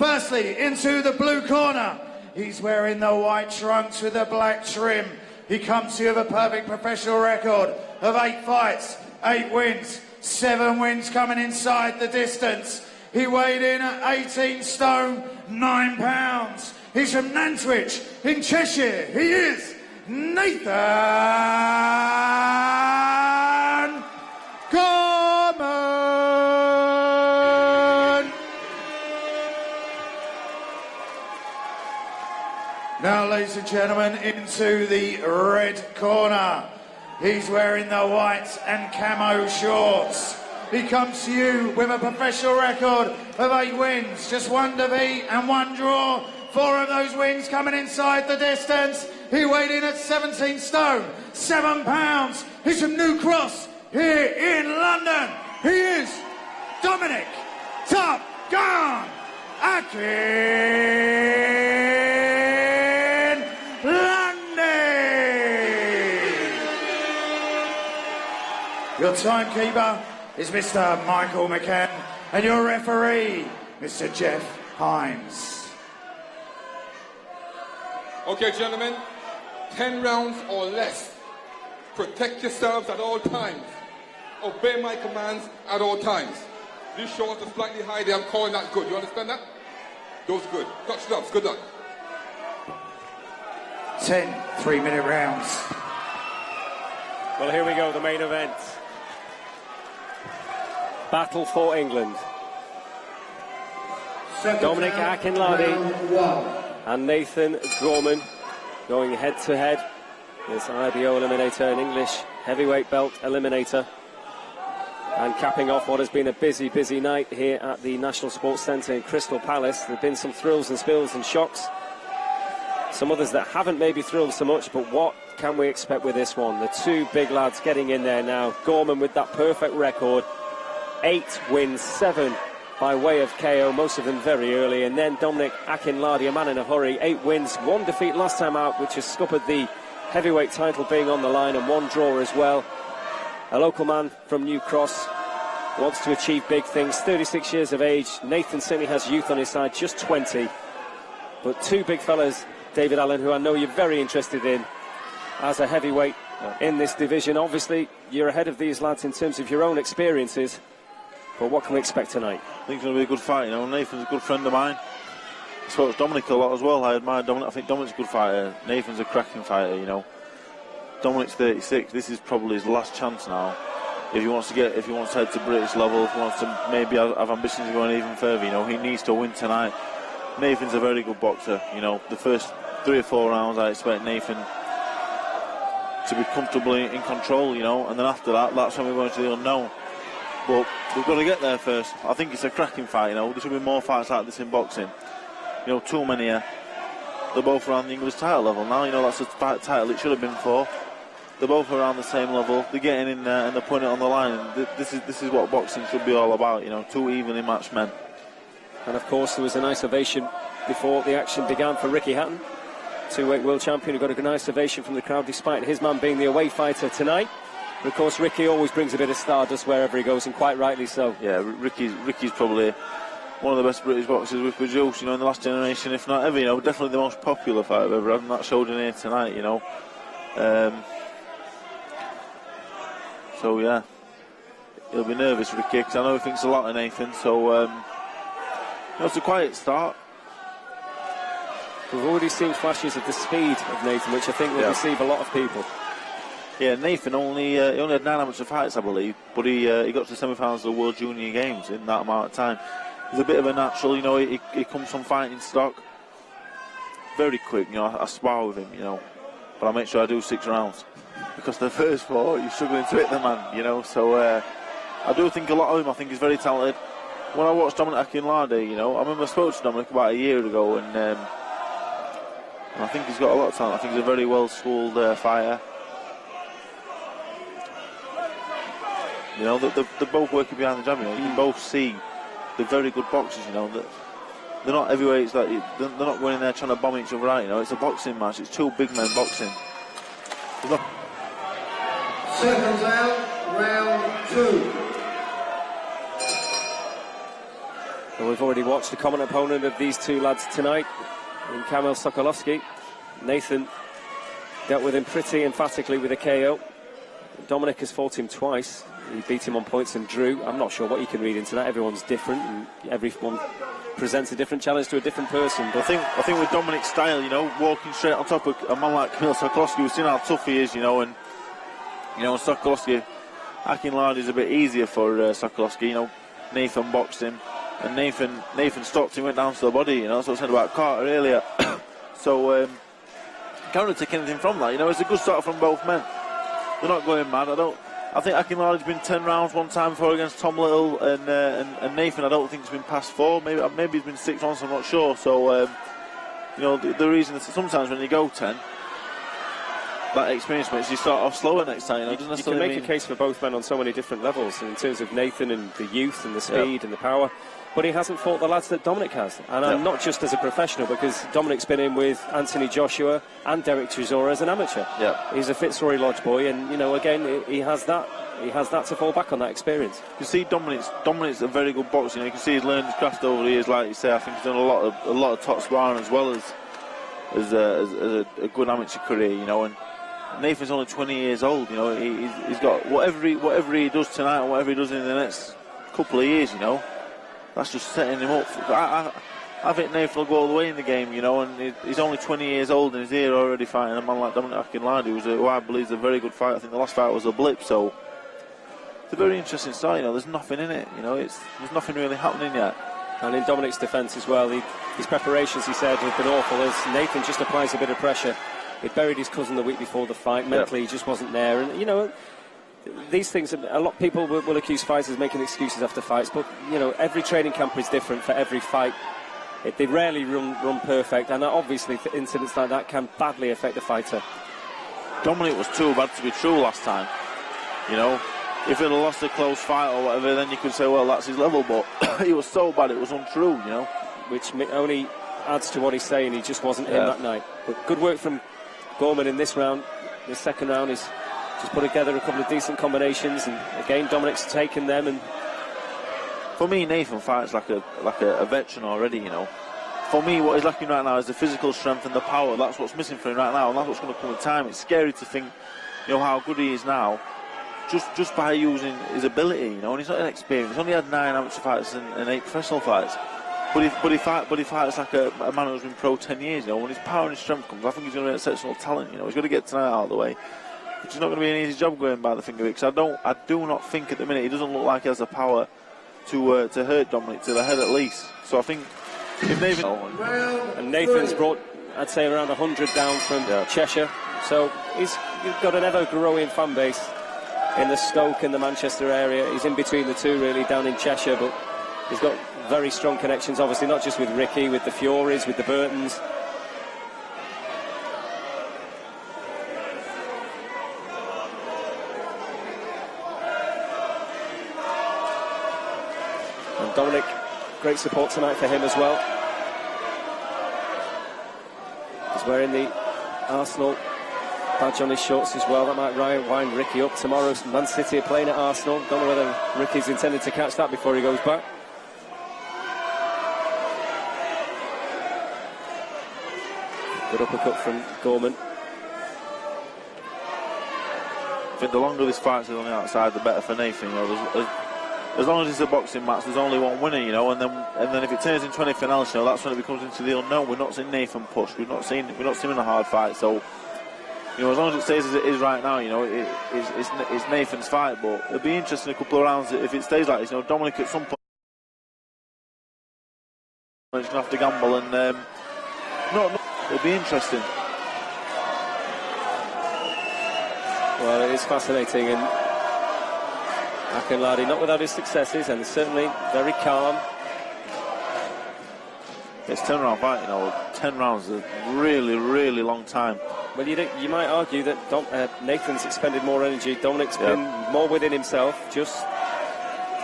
Firstly, into the blue corner. He's wearing the white trunks with the black trim. He comes here with a perfect professional record of 8 fights, 8 wins, 7 wins coming inside the distance. He weighed in at 18 stone, 9 pounds. He's from Nantwich in Cheshire. He is Nathan Gorman. Now, ladies and gentlemen, into the red corner. He's wearing the white and camo shorts. He comes to you with a professional record of 8 wins, just 1 defeat and 1 draw. 4 of those wins coming inside the distance. He weighed in at 17 stone, 7 pounds. He's from New Cross here in London. He is Dominic Top Gun Akinlade. Your timekeeper is Mr. Michael McCann, and your referee, Mr. Jeff Hines. Okay, gentlemen, 10 rounds or less. Protect yourselves at all times. Obey my commands at all times. These shorts are slightly high there. I'm calling that good. You understand that? Those good. Touch gloves. Good luck. 10 3-minute rounds. Well, here we go, the main event. Battle for England. Dominic Akinlade and Nathan Gorman going head-to-head. This IBO eliminator, an English heavyweight belt eliminator. And capping off what has been a busy, busy night here at the National Sports Centre in Crystal Palace. There have been some thrills and spills and shocks. Some others that haven't maybe thrilled so much, but what can we expect with this one? The 2 big lads getting in there now. Gorman with that perfect record. 8 wins, 7 by way of KO, most of them very early. And then Dominic Akinlade, a man in a hurry. 8 wins, 1 defeat last time out, which has scuppered the heavyweight title being on the line, and 1 draw as well. A local man from New Cross, wants to achieve big things. 36 years of age. Nathan certainly has youth on his side, just 20. But 2 big fellas, David Allen, who I know you're very interested in as a heavyweight in this division. Obviously, you're ahead of these lads in terms of your own experiences. But what can we expect tonight? I think it's going to be a good fight. You know, Nathan's a good friend of mine. I spoke to Dominic a lot as well. I admire Dominic. I think Dominic's a good fighter. Nathan's a cracking fighter, you know. Dominic's 36. This is probably his last chance now. If he wants to head to British level, if he wants to maybe have ambitions of going even further, you know, he needs to win tonight. Nathan's a very good boxer. You know, the first 3 or 4 rounds, I expect Nathan to be comfortably in control, you know, and then after that, that's when we're going to the unknown. But we've got to get there first. I think it's a cracking fight, you know. There should be more fights like this in boxing. You know, too many. They're both around the English title level now. You know, that's a fight title it should have been for. They're both around the same level. They're getting in there and they're putting it on the line. And this is what boxing should be all about. You know, 2 evenly matched men. And of course, there was a nice ovation before the action began for Ricky Hatton, 2-weight world champion, who got a nice ovation from the crowd despite his man being the away fighter tonight. But of course, Ricky always brings a bit of stardust wherever he goes, and quite rightly so. Yeah, Ricky's probably one of the best British boxers we've produced, you know, in the last generation, if not ever. You know, definitely the most popular fight I've ever had, and that showed in here tonight. You know, so yeah, he'll be nervous, Ricky, because I know he thinks a lot of Nathan. So it's a quiet start. We've already seen flashes of the speed of Nathan, which I think will deceive a lot of people. Yeah, Nathan he only had 9 amateur fights, I believe, but he got to the semi-finals of the World Junior Games in that amount of time. He's a bit of a natural, you know. He comes from fighting stock, very quick. You know, I spar with him, you know, but I make sure I do 6 rounds because the first 4 you're struggling to hit the man, you know. So I do think a lot of him. I think he's very talented. When I watched Dominic Akinlade, you know, I remember I spoke to Dominic about a year ago, and I think he's got a lot of talent. I think he's a very well-schooled fighter. You know, they're both working behind the jab. You know, you can both see they're very good boxers. You know, that they're not heavyweights. They're not going in there trying to bomb each other out. You know, it's a boxing match. It's 2 big men boxing. Seconds out, round 2. And we've already watched the common opponent of these two lads tonight in Kamil Sokolowski. Nathan dealt with him pretty emphatically with a KO. Dominic has fought him twice. He beat him on points and drew. I'm not sure what you can read into that. Everyone's different, and everyone presents a different challenge to a different person. But I think with Dominic's style, you know, walking straight on top of a man like Kamil Sokolowski, we've seen how tough he is, you know, and Sokolowski, Akinlade is a bit easier for Sokolowski. You know, Nathan boxed him, and Nathan stopped him, went down to the body. You know, that's what I said about Carter earlier. So can't take anything from that. You know, it's a good start from both men. They're not going mad. I think Akinlade's been 10 rounds one time before against Tom Little, and Nathan I don't think has been past 4. Maybe he's been 6 once. I'm not sure. So you know, the reason is sometimes when you go 10, that experience makes you start off slower next time. You know, you can make a case for both men on so many different levels in terms of Nathan and the youth and the speed and the power. But he hasn't fought the lads that Dominic has. And I'm not just as a professional, because Dominic's been in with Anthony Joshua and Derek Chisora as an amateur. He's a Fitzroy Lodge boy, and, you know, again, he has that to fall back on, that experience. You see Dominic's a very good boxer. You know, you can see he's learned his craft over the years, like you say. I think he's done a lot of top sparring as well as a good amateur career, you know. And Nathan's only 20 years old, you know. He's got whatever he does tonight and whatever he does in the next couple of years, you know. That's just setting him up. I think Nathan will go all the way in the game, you know, and he's only 20 years old and he's here already fighting a man like Dominic Akinlade, who I believe is a very good fighter. I think the last fight was a blip, so it's a very interesting start, you know. There's nothing in it, you know. There's nothing really happening yet. And in Dominic's defence as well, his preparations, he said, have been awful, as Nathan just applies a bit of pressure. He buried his cousin the week before the fight. Mentally, he just wasn't there. And, you know, these things, a lot of people will accuse fighters of making excuses after fights, but, you know, every training camp is different for every fight. They rarely run perfect, and obviously incidents like that can badly affect the fighter. Dominic was too bad to be true last time, you know. If he'd have lost a close fight or whatever, then you could say, well, that's his level, but he was so bad it was untrue, you know. Which only adds to what he's saying. He just wasn't in that night. But good work from Gorman in this round. The second round is just put together a couple of decent combinations, and again Dominic's taken them. And for me, Nathan fights like a veteran already, you know. For me, what he's lacking right now is the physical strength and the power. That's what's missing for him right now, and that's what's going to come with time. It's scary to think, you know, how good he is now, just by using his ability, you know. And he's not inexperienced. He's only had 9 amateur fights and 8 professional fights. But he fights like a man who's been pro 10 years, you know. When his power and his strength comes, I think he's going to be an exceptional talent, you know. He's got to get tonight out of the way. It's not going to be an easy job going by the finger of it, because I do not think at the minute he doesn't look like he has the power to hurt Dominic to the head at least. So I think if Nathan... And Nathan's brought, I'd say, around 100 down from Cheshire. So he's got an ever-growing fan base in the Stoke and the Manchester area. He's in between the two, really, down in Cheshire, but he's got very strong connections, obviously, not just with Ricky, with the Furies, with the Burtons. And Dominic, great support tonight for him as well. He's wearing the Arsenal badge on his shorts as well. That might wind Ricky up. Tomorrow's Man City are playing at Arsenal. Don't know whether Ricky's intended to catch that before he goes back. Good uppercut from Gorman. I think the longer this fight's on the outside, the better for Nathan. You know, as long as it's a boxing match, there's only one winner, you know. And then if it turns into anything else, you know, that's when it becomes into the unknown. We're not seeing Nathan push. We're not seeing him in a hard fight. So, you know, as long as it stays as it is right now, you know, it's Nathan's fight. But it'll be interesting a couple of rounds if it stays like this. You know, Dominic at some point is going to have to gamble, and it'll be interesting. Well, it is fascinating, and Akinlade not without his successes, and certainly very calm. It's 10 round fight, you know. 10 rounds is a really, really long time. Well, you might argue that Nathan's expended more energy. Dominic's been more within himself, just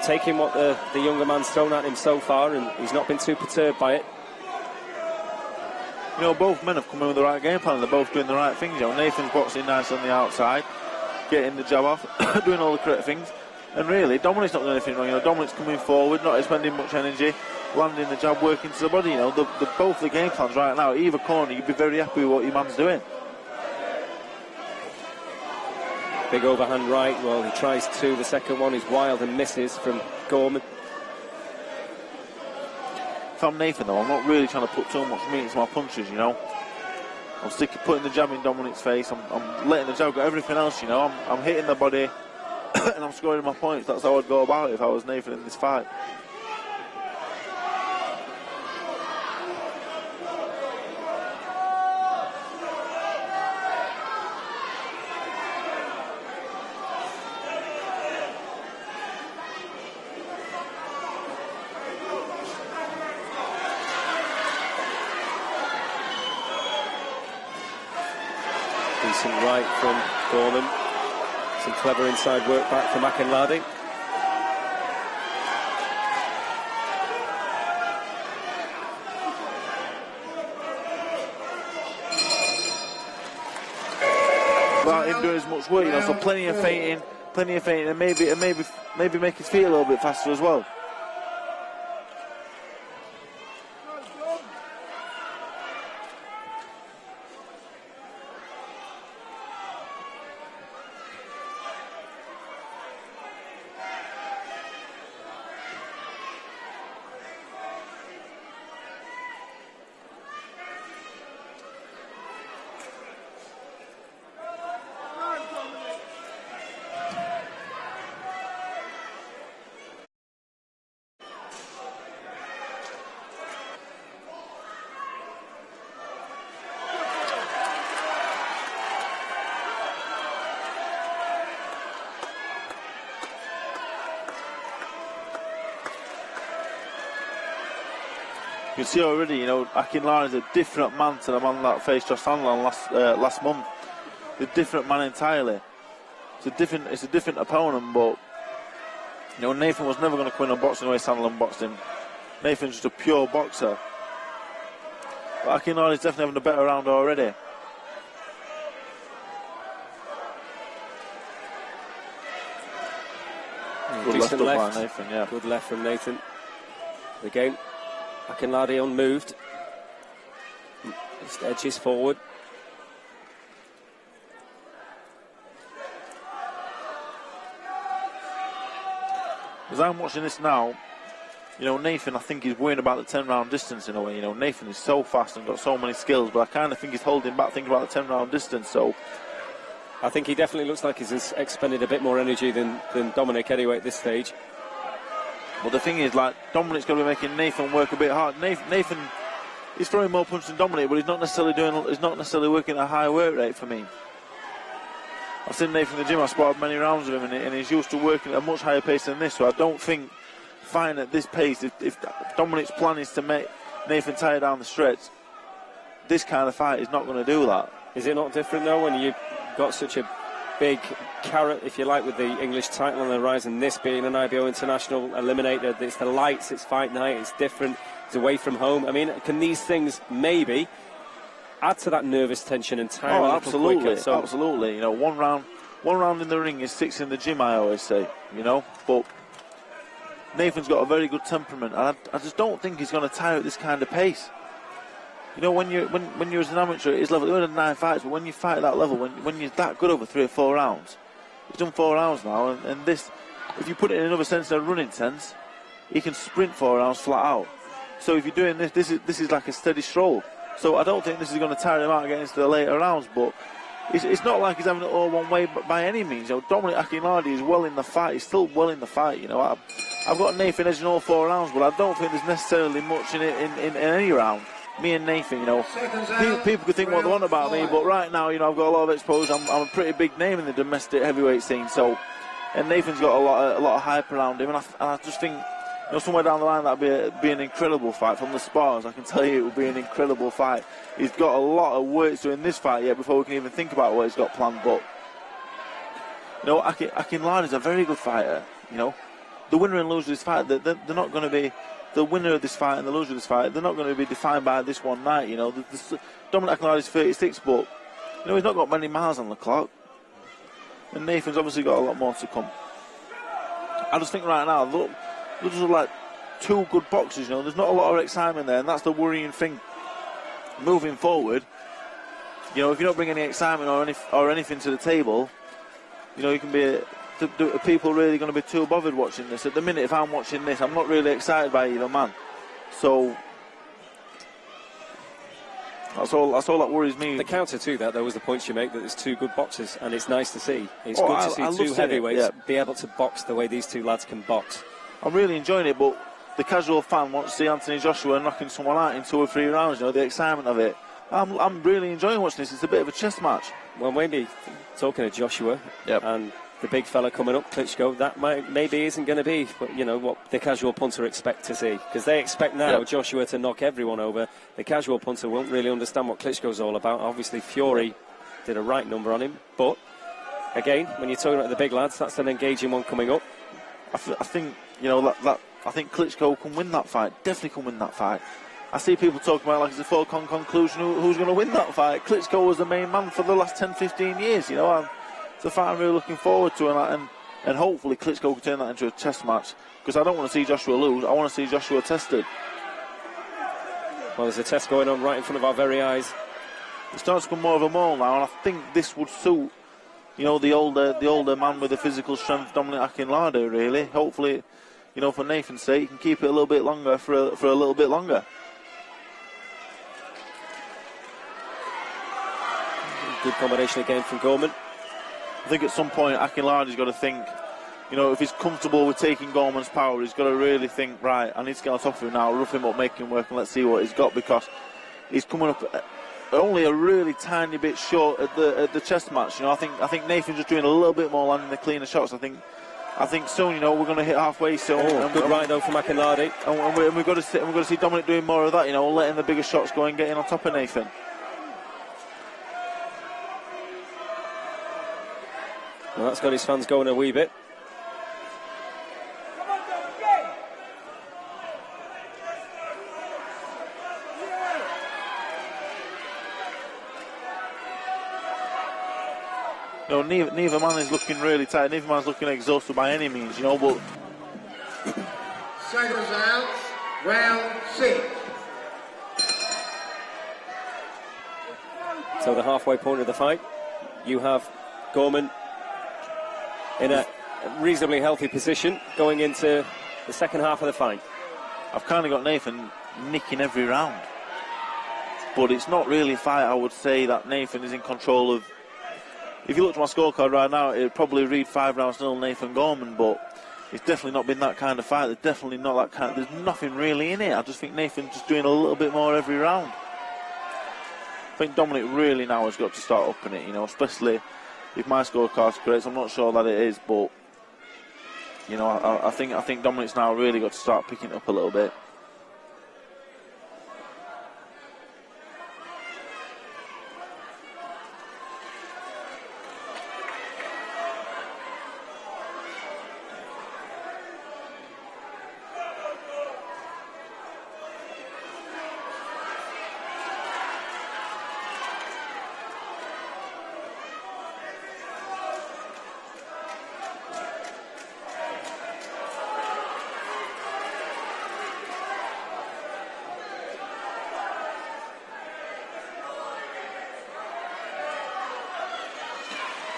taking what the younger man's thrown at him so far, and he's not been too perturbed by it. You know, both men have come in with the right game plan. They're both doing the right things. You know, Nathan's boxing nice on the outside, getting the jab off, doing all the correct things. And really, Dominic's not doing anything wrong. You know, Dominic's coming forward, not expending much energy. landing the jab, working to the body. You know, both the game plans right now, either corner, you'd be very happy with what your man's doing. Big overhand right. Well, he tries two. The second one is wild and misses from Gorman. If I'm Nathan, though, I'm not really trying to put too much meat into my punches, you know. I'm putting the jab in Dominic's face. I'm letting the jab go. Everything else, you know, I'm hitting the body and I'm scoring my points. That's how I'd go about it if I was Nathan in this fight. Decent right from Gorman. Some clever inside work back from Akinlade. Without him doing as much work, you know, so plenty of feinting, and maybe make his feet a little bit faster as well. You can see already, you know, Akinlade is a different man to the man that faced Josh Sandland last month. A different man entirely. It's a different opponent, but you know, Nathan was never going to come in on boxing the way Sandland boxed him. Nathan's just a pure boxer. But Akinlade is definitely having a better round already. Good left up by Nathan, yeah. Good left from Nathan. Again, Akinlade unmoved. Just edges forward. As I'm watching this now, you know, Nathan, I think he's worrying about the 10-round distance in a way. You know, Nathan is so fast and got so many skills, but I kind of think he's holding back thinking about the 10-round distance, so... I think he definitely looks like he's expended a bit more energy than Dominic anyway at this stage. But the thing is, like, Dominic's going to be making Nathan work a bit hard. Nathan is throwing more punches than Dominic, but he's not necessarily working at a high work rate for me. I've seen Nathan in the gym, I've spotted many rounds of him, and he's used to working at a much higher pace than this, so I don't think fighting at this pace, if Dominic's plan is to make Nathan tire down the stretch, this kind of fight is not going to do that. Is it not different though when you've got such a big carrot, if you like, with the English title on the rise, and this being an IBO International eliminator? It's the lights, it's fight night, it's different, it's away from home. I mean, can these things maybe add to that nervous tension and tire a little absolutely, quicker? So absolutely. You know, one round in the ring is 6 in the gym, I always say. You know, but Nathan's got a very good temperament, and I just don't think he's going to tire at this kind of pace. You know, when you're as an amateur at his level, he had 9 fights, but when you fight at that level, when you're that good over 3 or 4 rounds, he's done 4 rounds now, and this, if you put it in another sense, a running sense, he can sprint 4 rounds flat out. So if you're doing this is like a steady stroll. So I don't think this is going to tire him out getting into the later rounds, but it's not like he's having it all one way by any means. You know, Dominic Akinlade is well in the fight. He's still well in the fight. You know, I've got Nathan edging all 4 rounds, but I don't think there's necessarily much in it in any round. Me and Nathan, you know, people could think what they want about me, but right now, you know, I've got a lot of exposure. I'm a pretty big name in the domestic heavyweight scene, so, and Nathan's got a lot of hype around him, and I just think, you know, somewhere down the line that'd be an incredible fight from the spars. I can tell you it would be an incredible fight. He's got a lot of work to do in this fight yet before we can even think about what he's got planned. But you know, Akinlade is a very good fighter. You know, the winner and loser of this fight, they're not going to be the winner of this fight and the loser of this fight. They're not going to be defined by this one night. You know, Dominic Akinlade is 36, but you know, he's not got many miles on the clock, and Nathan's obviously got a lot more to come. I just think right now, look just like two good boxers, you know. There's not a lot of excitement there, and that's the worrying thing moving forward. You know, if you don't bring any excitement or anything to the table, you know, you can be. Are people really going to be too bothered watching this? At the minute, if I'm watching this, I'm not really excited by either man. So that's all that worries me. The counter to that, though, was the points you make that there's two good boxers, and it's nice to see. It's good to see two heavyweights be able to box the way these two lads can box. I'm really enjoying it, but the casual fan wants to see Anthony Joshua knocking someone out in 2 or 3 rounds. You know, the excitement of it. I'm really enjoying watching this. It's a bit of a chess match. Well, maybe talking to Joshua and the big fella coming up, Klitschko, that maybe isn't going to be, you know, what the casual punter expect to see, because they expect now Joshua to knock everyone over. The casual punter won't really understand what Klitschko's all about. Obviously, Fury did a right number on him, but again, when you're talking about the big lads, that's an engaging one coming up. I think, you know, I think Klitschko can win that fight. Definitely can win that fight. I see people talking about like it's a foregone conclusion who's going to win that fight. Klitschko was the main man for the last 10-15 years, you know. It's a fight I'm really looking forward to, and hopefully Klitschko can turn that into a test match, because I don't want to see Joshua lose. I want to see Joshua tested. Well, there's a test going on right in front of our very eyes. It starts to become more of a maul now, and I think this would suit, you know, the older man with the physical strength, Dominic Akinlade, really. Hopefully, you know, for Nathan's sake, he can keep it a little bit longer for a little bit longer. Good combination again from Gorman. I think at some point Akinlade's got to think, you know, if he's comfortable with taking Gorman's power, he's got to really think, right, I need to get on top of him now, rough him up, make him work, and let's see what he's got, because he's coming up only a really tiny bit short at the chest match. You know, I think Nathan's just doing a little bit more, landing the cleaner shots. I think soon, you know, we're going to hit halfway soon. Good right though from Akinlade. And we've got to see Dominic doing more of that, you know, letting the bigger shots go and getting on top of Nathan. Well, that's got his fans going a wee bit. You know, neither man is looking really tired. Neither man's looking exhausted by any means, you know, but... Seconds out, round 6. So the halfway point of the fight, you have Gorman in a reasonably healthy position going into the second half of the fight. I've kind of got Nathan nicking every round, but it's not really a fight I would say that Nathan is in control of. If you look at my scorecard right now, it'd probably read 5-0 Nathan Gorman, but it's definitely not been that kind of fight. There's definitely not that kind. There's nothing really in it. I just think Nathan's just doing a little bit more every round. I think Dominic really now has got to start upping it, you know, especially if my scorecard's correct. I'm not sure that it is, but you know, I think Dominic's now really got to start picking it up a little bit.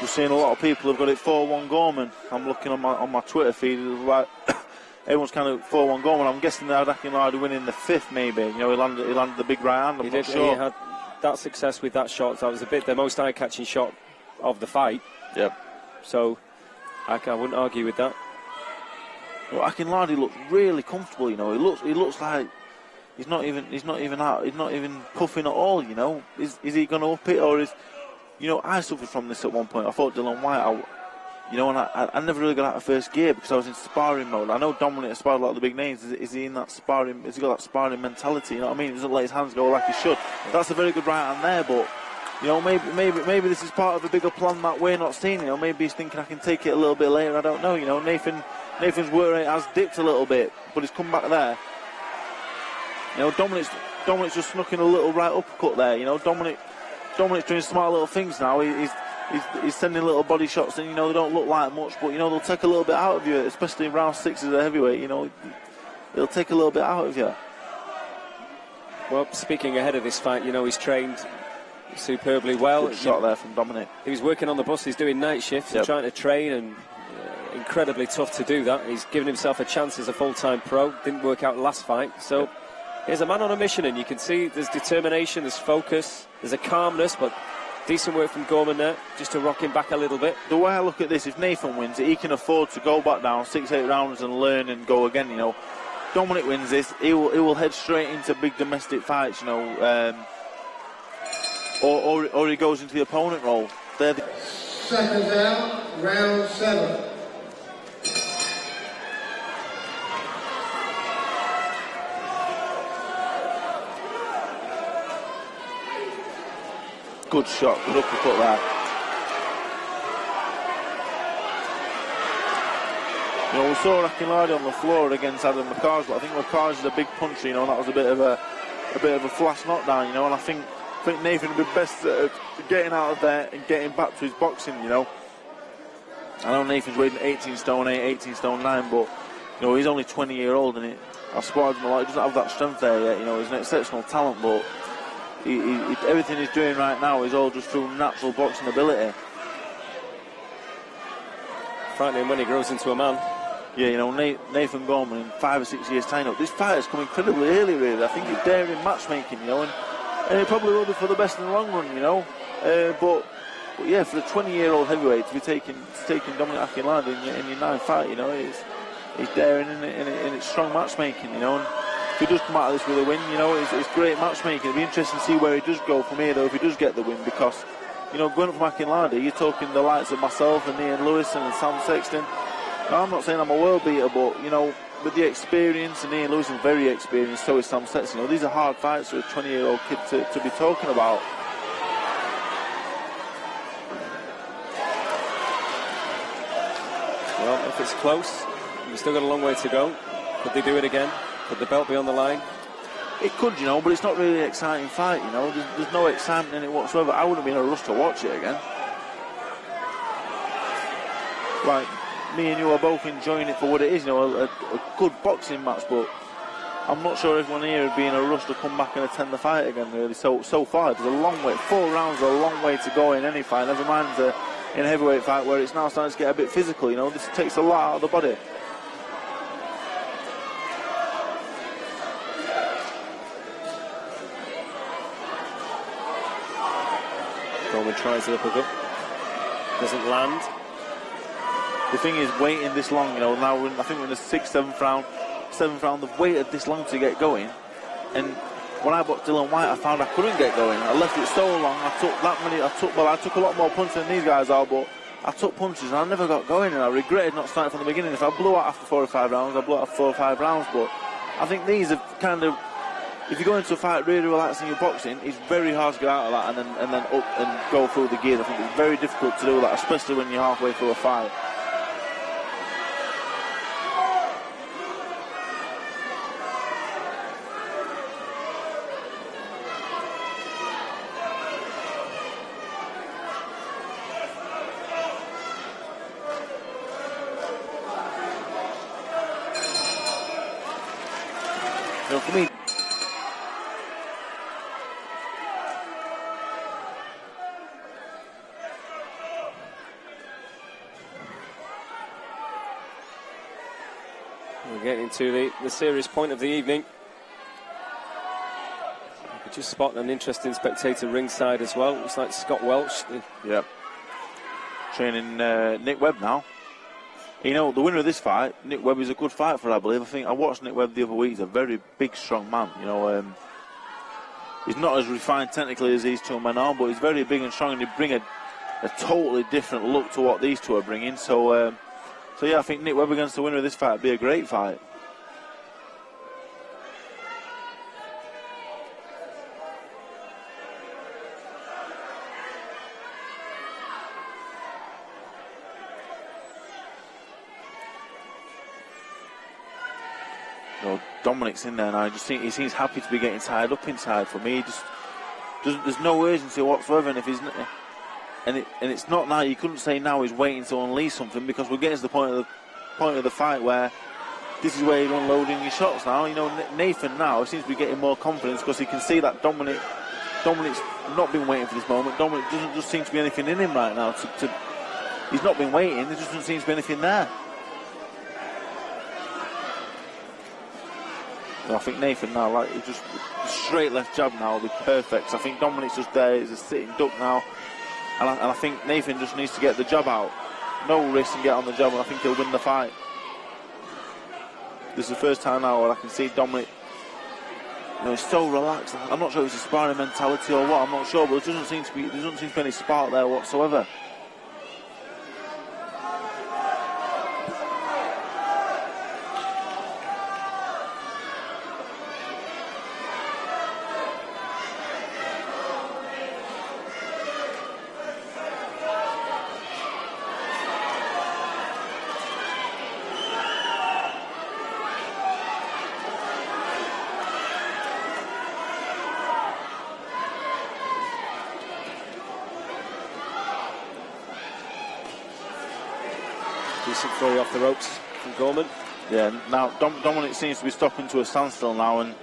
We're seeing a lot of people have got it 4-1 Gorman. I'm looking on my Twitter feed, like everyone's kind of 4-1 Gorman. I'm guessing they had Akinlade winning the 5th, maybe. You know, he landed the big right hand. I'm not sure. He had that success with that shot. That was the most eye-catching shot of the fight. Yep. So I wouldn't argue with that. Well, Akinlade looks really comfortable. You know, he looks like he's not even puffing at all. You know, is he going to up it, or is? You know, I suffered from this at one point. I thought Dylan White, I never really got out of first gear because I was in sparring mode. I know Dominic sparred a lot of the big names. Is he in that sparring? Has he got that sparring mentality? You know what I mean? He doesn't let his hands go like he should. That's a very good right hand there, but you know, maybe this is part of a bigger plan that we're not seeing. You know, maybe he's thinking I can take it a little bit later. I don't know. You know, Nathan's work rate has dipped a little bit, but he's come back there. You know, Dominic's just snuck in a little right uppercut there. You know, Dominic's doing smart little things now. He's sending little body shots, and you know they don't look like much, but you know they'll take a little bit out of you, especially in round 6 as a heavyweight. You know, it'll take a little bit out of you. Well, speaking ahead of this fight, you know, he's trained superbly well. Good shot there from Dominic. He was working on the bus, he's doing night shifts, and trying to train, and incredibly tough to do that. He's given himself a chance as a full-time pro. Didn't work out last fight. So here's a man on a mission, and you can see there's determination, there's focus, there's a calmness, but decent work from Gorman there, just to rock him back a little bit. The way I look at this, if Nathan wins it, he can afford to go back down 6-8 rounds and learn and go again, you know. Dominic wins this, he will head straight into big domestic fights, you know, or he goes into the opponent role. Seconds out, round 7. Good shot, good uppercut there. You know, we saw Akinlade on the floor against Adam McCarge, but I think McCarge is a big puncher, you know, and that was a bit of a flash knockdown, you know, and I think Nathan would be best at getting out of there and getting back to his boxing, you know. I know Nathan's weighing 18 stone 8, 18 stone 9, but, you know, he's only 20-year-old, and I've sparred him a lot. He doesn't have that strength there yet, you know, he's an exceptional talent, but everything he's doing right now is all just through natural boxing ability. Frightening when he grows into a man. Yeah, you know, Nathan Gorman in 5 or 6 years' time up. This fight has come incredibly early, really. I think it's daring matchmaking, you know, and it probably will be for the best in the long run, you know. But yeah, for a 20-year-old heavyweight to be taking Dominic Akinlade in your 9th fight, you know, it's daring and it's strong matchmaking, you know. And if he does come out of this with a win, you know, it's great matchmaking. It'll be interesting to see where he does go from here, though, if he does get the win, because, you know, going up from Akinlade, you're talking the likes of myself and Ian Lewis and Sam Sexton. Now, I'm not saying I'm a world beater, but, you know, with the experience, and Ian Lewis is very experienced, so is Sam Sexton. You know, these are hard fights for a 20-year-old kid to be talking about. Well, if it's close, we've still got a long way to go. Could they do it again? Could the belt be on the line? It could, you know, but it's not really an exciting fight, you know. There's no excitement in it whatsoever. I wouldn't be in a rush to watch it again. Like, me and you are both enjoying it for what it is, you know, a good boxing match, but I'm not sure everyone here would be in a rush to come back and attend the fight again, really. So far, there's a long way. 4 rounds are a long way to go in any fight, never mind in a heavyweight fight where it's now starting to get a bit physical, you know. This takes a lot out of the body. Gorman tries it up a bit. Doesn't land. The thing is, waiting this long, you know, now I think we're in the 6th, 7th round. 7th round, they've waited this long to get going. And when I boxed Dylan White, I found I couldn't get going. I left it so long, I took a lot more punches than these guys are, but I took punches and I never got going, and I regretted not starting from the beginning. If I blew out after 4 or 5 rounds, I blew out after 4 or 5 rounds, but I think these are kind of, if you go into a fight really relaxing your boxing, it's very hard to get out of that and then up and go through the gears. I think it's very difficult to do that, especially when you're halfway through a fight. You know, for me, we're getting to the serious point of the evening. You could just spot an interesting spectator ringside as well. Looks like Scott Welch. yeah, training Nick Webb now. You know, the winner of this fight, Nick Webb, is a good fight for, I believe. I think I watched Nick Webb the other week. He's a very big, strong man. You know, he's not as refined technically as these two men are, but he's very big and strong, and he bring a totally different look to what these two are bringing. So yeah, I think Nick Webb against the winner of this fight would be a great fight. You know, Dominic's in there now. I just think he seems happy to be getting tied up inside. For me, there's no urgency whatsoever. And if he's and it's not now. You couldn't say now he's waiting to unleash something, because we're getting to the point of the fight where this is where you're unloading your shots now. You know, Nathan now seems to be getting more confidence because he can see that Dominic's not been waiting for this moment. Dominic doesn't just seem to be anything in him right now. He's not been waiting. There just doesn't seem to be anything there. And I think Nathan now, like, he just straight left jab now will be perfect. So I think Dominic's just there. He's a sitting duck now, and I think Nathan just needs to get the jab out, no risk, and get on the jab, and I think he'll win the fight. This is the first time now where I can see Dominic. You know, he's so relaxed. I'm not sure if it's a sparring mentality or what. I'm not sure, but there doesn't seem to be any spark there whatsoever. Decent flurry off the ropes from Gorman. Yeah, now Dominic seems to be stopping to a standstill now, and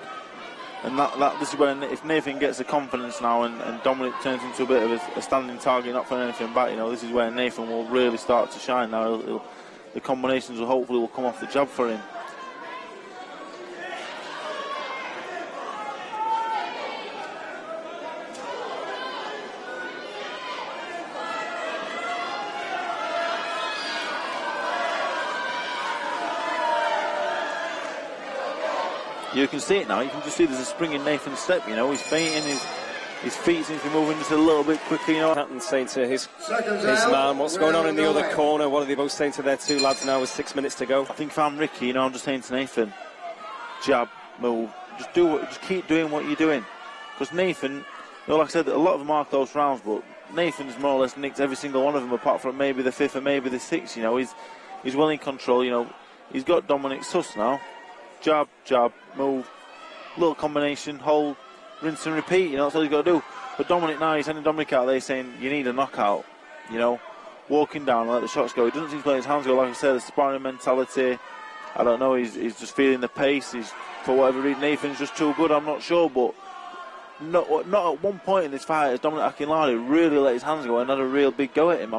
this is where if Nathan gets the confidence now and Dominic turns into a bit of a standing target, not putting anything back, you know, this is where Nathan will really start to shine now. The combinations will hopefully come off the jab for him. You can see it now. You can just see there's a spring in Nathan's step. You know, he's fainting. His feet seem to be moving just a little bit quicker. You know, Patton saying to his man, "What's going on in the other corner?" What are they both saying to their two lads now with 6 minutes to go? I think if I'm Ricky, you know, I'm just saying to Nathan, jab, move, just keep doing what you're doing. Because Nathan, you know, like I said, a lot of them are close rounds, but Nathan's more or less nicked every single one of them, apart from maybe the fifth and maybe the sixth. You know, he's well in control. You know, he's got Dominic sus now. Jab, jab, move, little combination, hold, rinse and repeat, you know, that's all he's got to do. But Dominic now, he's sending Dominic out there saying, you need a knockout, you know, walking down and let the shots go. He doesn't seem to let his hands go, like I said, the sparring mentality, I don't know, he's just feeling the pace, for whatever reason, Nathan's just too good, I'm not sure, but not at one point in this fight has Dominic Akinlade really let his hands go and had a real big go at him.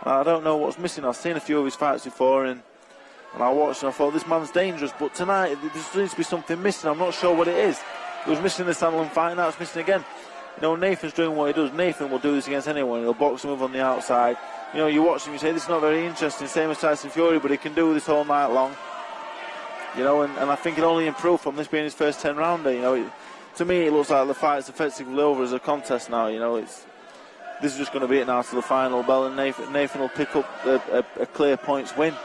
I don't know what's missing. I've seen a few of his fights before, and I watched and I thought, this man's dangerous, but tonight there seems to be something missing. I'm not sure what it is. He was missing the Sandland fight, now it's missing again. You know, Nathan's doing what he does. Nathan will do this against anyone. He'll box and move on the outside. You know, you watch him, you say, this is not very interesting, same as Tyson Fury, but he can do this all night long. You know, and I think it'll only improve from this being his first 10-rounder. You know, to me, it looks like the fight's effectively over as a contest now. You know, this is just going to be it now to the final bell, and Nathan will pick up a clear points win.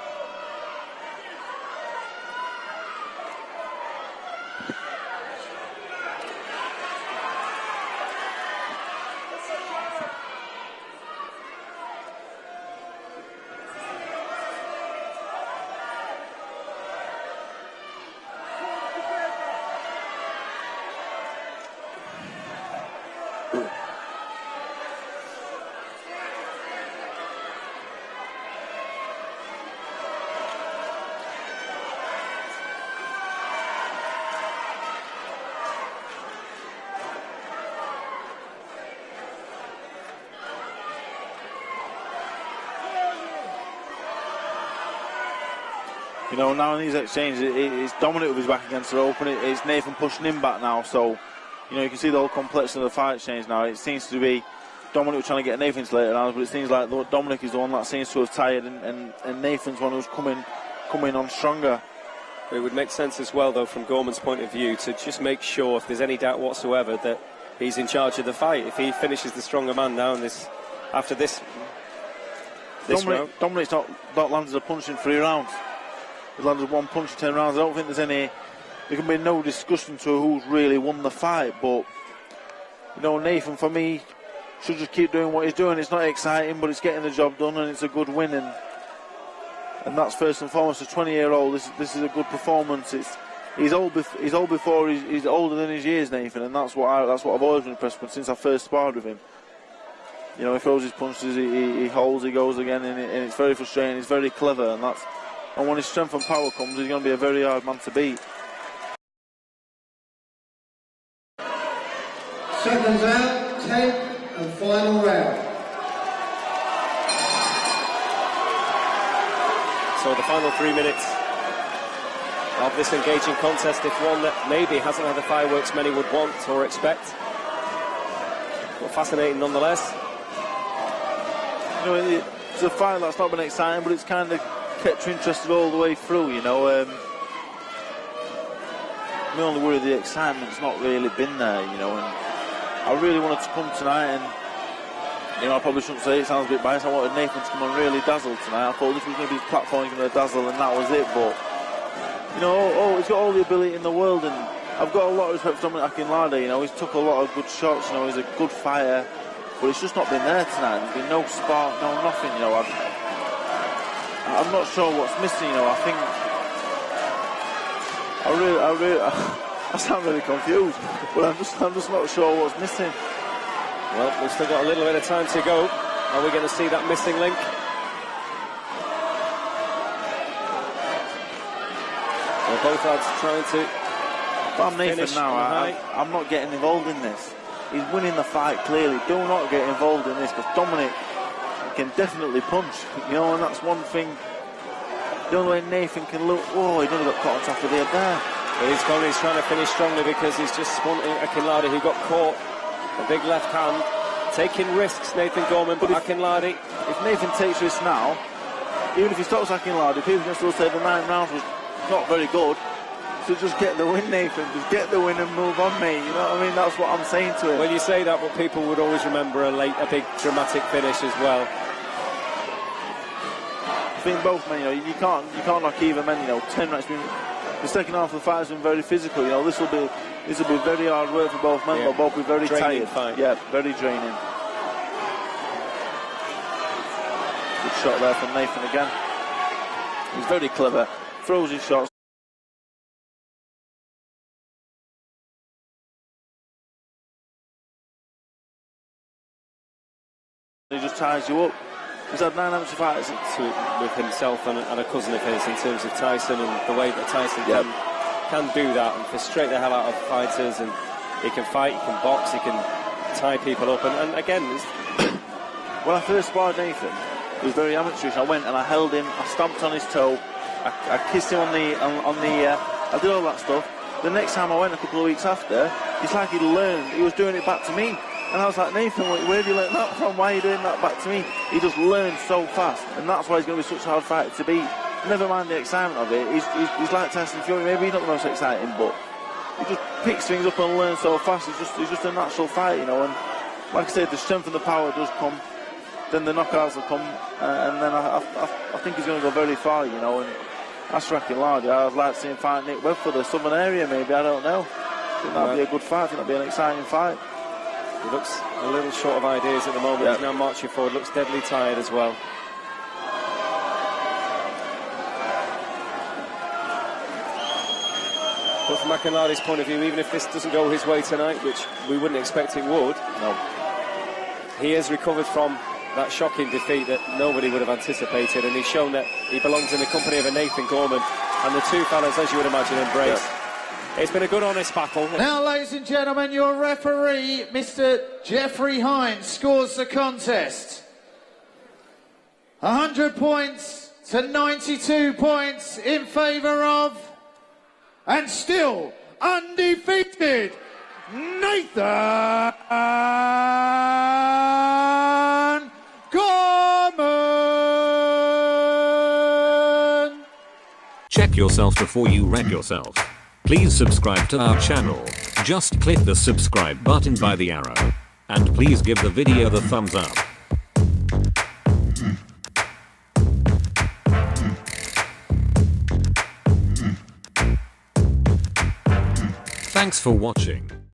You know, now in these exchanges, it's Dominic with his back against the rope, and it's Nathan pushing him back now. So, you know, you can see the whole complexion of the fight change now. It seems to be Dominic trying to get Nathan to later rounds, but it seems like Dominic is the one that seems to have tired, and Nathan's one who's coming on stronger. It would make sense as well, though, from Gorman's point of view, to just make sure, if there's any doubt whatsoever, that he's in charge of the fight. If he finishes the stronger man now after this round. Dominic's not landed a punch in 3 rounds. He's landed one punch in 10 rounds. I don't think there can be no discussion to who's really won the fight, but, you know, Nathan, for me, should just keep doing what he's doing. It's not exciting, but it's getting the job done, and it's a good win, and that's first and foremost. A 20-year-old, this is a good performance. He's old before he's older than his years, Nathan, and that's what I've always been impressed with since I first sparred with him. You know, he throws his punches, he holds, he goes again, and it's very frustrating. He's very clever, and and when his strength and power comes, he's going to be a very hard man to beat. Seconds out, 10th and final round. So the final 3 minutes of this engaging contest, if one that maybe hasn't had the fireworks many would want or expect, but fascinating nonetheless. You know, it's a fight that's not been exciting, but it's kind of kept you interested all the way through, you know. The only worry, the excitement's not really been there, you know, and I really wanted to come tonight, and you know, I probably shouldn't say it, sounds a bit biased. I wanted Nathan to come and really dazzle tonight. I thought this was going to be his platform, he's going to dazzle, and that was it. But you know, he's got all the ability in the world, and I've got a lot of respect for Dominic Akinlade. You know, he's took a lot of good shots. You know, he's a good fighter, but it's just not been there tonight. There's been no spark, no nothing. You know, I'm not sure what's missing. You know, I think I sound really confused, but I'm just not sure what's missing. Well, we've still got a little bit of time to go. Are we going to see that missing link? Well, both lads trying to. If I'm Nathan now, I'm not getting involved in this. He's winning the fight clearly. Do not get involved in this, because Dominic can definitely punch. You know, and that's one thing. The only way Nathan can look. Oh, he nearly got caught on top of the head there. But he's trying to finish strongly, because he's just spun Akinlade, who got caught. A big left hand, taking risks, Nathan Gorman, but Akinlade. If Nathan takes risks now, even if he stops Akinlade, people can still say the 9 rounds was not very good. So just get the win, Nathan. Just get the win and move on, mate. You know what I mean? That's what I'm saying to him. Well, you say that, but people would always remember a big dramatic finish as well. I think both men, you know, you can't knock either men. You know, 10 rounds. The second half of the fight has been very physical. You know, this will be very hard work for both men. They'll both be very draining tired. Fight. Yeah, very draining. Good shot there from Nathan again. He's very clever. Throws his shots. He just ties you up. He's had 9 amateur fights with himself and a cousin of his, in terms of Tyson, and the way that Tyson can do that and frustrate the hell out of fighters. And he can fight, he can box, he can tie people up. And again, when I first sparred Nathan, it was very amateurish. I went and I held him, I stamped on his toe, I kissed him on the I did all that stuff. The next time I went, a couple of weeks after, it's like he'd learned. He was doing it back to me. And I was like, Nathan, where have you learned that from? Why are you doing that back to me? He just learned so fast, and that's why he's going to be such a hard fighter to beat. Never mind the excitement of it. He's like Tyson Fury. Maybe he's not the most exciting, but he just picks things up and learns so fast. He's just a natural fighter, you know. And like I said, the strength and the power does come. Then the knockouts will come, and then I think he's going to go very far, you know. And that's Akinlade. I'd like to see him fight Nick Webb for the southern area, maybe. I don't know. I think that'd be a good fight. I think that'd be an exciting fight. He looks a little short of ideas at the moment. He's now marching forward, looks deadly tired as well. But from Akinlade's point of view, even if this doesn't go his way tonight, which we wouldn't expect it would, he has recovered from that shocking defeat that nobody would have anticipated, and he's shown that he belongs in the company of a Nathan Gorman, and the two fellas, as you would imagine, embrace. It's been a good, honest battle. Now, ladies and gentlemen, your referee, Mr. Jeffrey Hines, scores the contest. 100 points to 92 points in favour of, and still undefeated, Nathan Gorman. Check yourself before you wreck yourself. Please subscribe to our channel. Just click the subscribe button by the arrow. And please give the video the thumbs up. Thanks for watching.